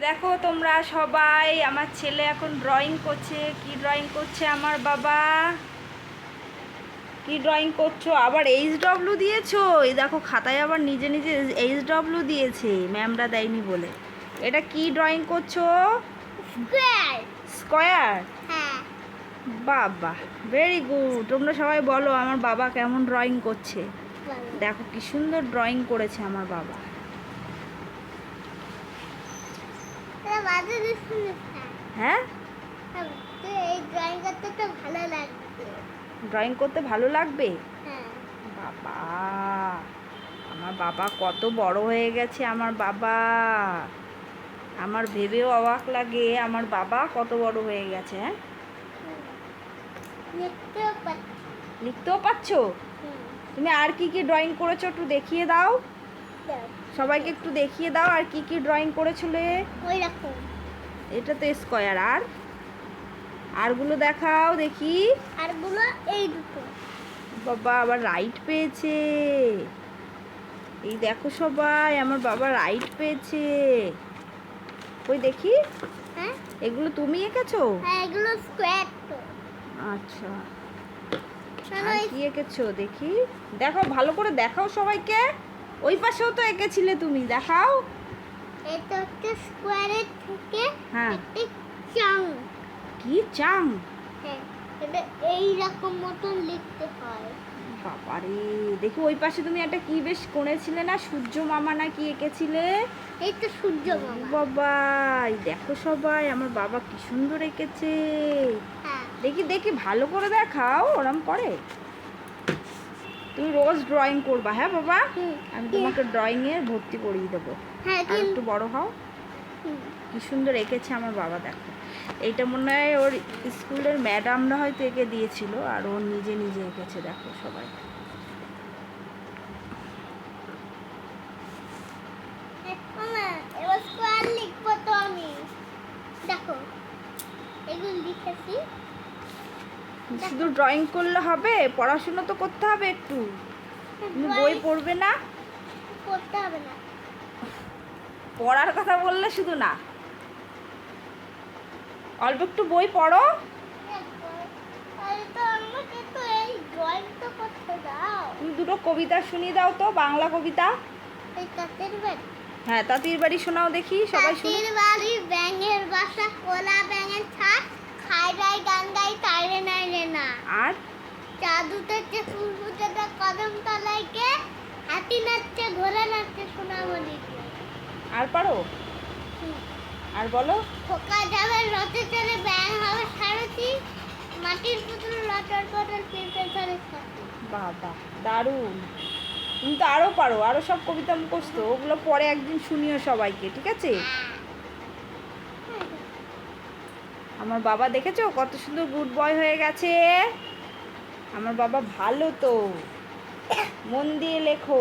দেখো তোমরা সবাই, আমার ছেলে এখন ড্রয়িং করছে। কি ড্রয়িং করছে আমার বাবা? কি ড্রয়িং করছো? আবার HW দিয়েছো? এই দেখো খাতায় আবার নিজে নিজে HW দিয়েছে, ম্যামরা দেয়নি বলে। এটা কি ড্রয়িং করছো? স্কয়ার। স্কয়ার? হ্যাঁ। বাবা, ভেরি গুড। তোমরা সবাই বলো আমার বাবা কেমন ড্রয়িং করছে। ভালো। দেখো কি সুন্দর ড্রয়িং করেছে আমার বাবা। এটা বাজে দিচ্ছিস না। হ্যাঁ, তো এই ড্রয়িং করতে তো ভালো লাগবে। ড্রয়িং করতে ভালো লাগবে। হ্যাঁ। বাবা, আমার বাবা কত বড় হয়ে গেছে। আমার বাবা, আমার ভেবেও অবাক লাগে আমার বাবা কত বড় হয়ে গেছে। হ্যাঁ, লিখতেও পাচ্ছি। লিখতেও পাচ্ছো? তুমি আর কি কি ড্রয়িং করেছো একটু দেখিয়ে দাও, সবাইকে একটু দেখিয়ে দাও আর কি কি ড্রয়িং করেছিলে। ওই রকম। এটা তো স্কয়ার। আর আরগুলো দেখাও দেখি। আরগুলো এই দুটো। বাবা আবার রাইট পেয়েছে। এই দেখো সবাই, আমার বাবা রাইট পেয়েছে। ওই দেখি। হ্যাঁ, এগুলো তুমি এঁকেছো? হ্যাঁ এগুলো স্কয়ার তো। আচ্ছা, চলো আর কি এঁকেছো দেখি। দেখো ভালো করে দেখাও সবাইকে। ওই পাশেও তো এঁকেছিলে তুমি, দেখাও। এটা হচ্ছে স্কয়ারের থেকে হ্যাঁ। একটি চাং। কি চাং? হ্যাঁ, এটা এই রকম মতন লিখতে হয়। বাবারে, দেখি ওই পাশে তুমি একটা কি বেশ করেছিলে না, সূর্য মামা না কি এঁকেছিলে? এই তো সূর্য মামা। বাবা, এই দেখো সবাই আমার বাবা কি সুন্দর এঁকেছে। হ্যাঁ। দেখি দেখি ভালো করে দেখাও, ওরম করে। তুমি রোজ ড্রয়িং করবা, হ্যাঁ বাবা? আমি তোমাকে ড্রয়িংয়ে ভর্তি করিয়ে দেবো। হ্যাঁ, আর একটু বড় হও। কি সুন্দর এঁকেছে আমার বাবা, দেখো। এইটা মনে হয় ওর স্কুলের ম্যাডামরা হয়তো এঁকে দিয়েছিল, আর ও নিজে নিজে এঁকেছে। দেখো সবাই। এবার স্কয়ার লিখবো তো আমি। দেখো এগুলো লিখেছি। শুধু ড্রয়িং করলে হবে? পড়াশোনা তো করতে হবে একটু। তুমি বই পড়বে না? পড়তে হবে না। পড়ার কথা বললে শুধু না, অল্প একটু বই পড়ো। আরে তো আমাকে তো এই ড্রয়িং তো করতে দাও। তুমি দুটো কবিতা শুনিয়ে দাও তো, বাংলা কবিতা। এই তাঁতের বাড়ি। হ্যাঁ, তাঁতির বাড়ি শোনাও দেখি, সবাই শুনে। তাঁতের বাড়ি ব্যাঙের বাসা, কোলা ব্যাঙের ছাদ, খাই রাই গান গাই তাইরে নাই রে না। আর চাঁদুতেছে সূর্যটা কদম তলায় কে, হাতি নাচছে ঘোড়া নাচছে সোনামণিকে। আর পারো? আর বলো। খোকা যাবে রথে চড়ে, ব্যাঙ হবে সারথি, মাটির পুতুল লটর পটর পিঁপড়ে ধরে সাথী। বাবা, দারুণ। তুমি তো আরও পারো, আরও সব কবিতা মুখস্থ। ওগুলো পরে একদিন শুনিও সবাইকে, ঠিক আছে? আমার বাবা দেখেছো কত সুন্দর গুড বয় হয়ে গেছে। আমার বাবা ভালো তো। মন দিয়ে লেখো।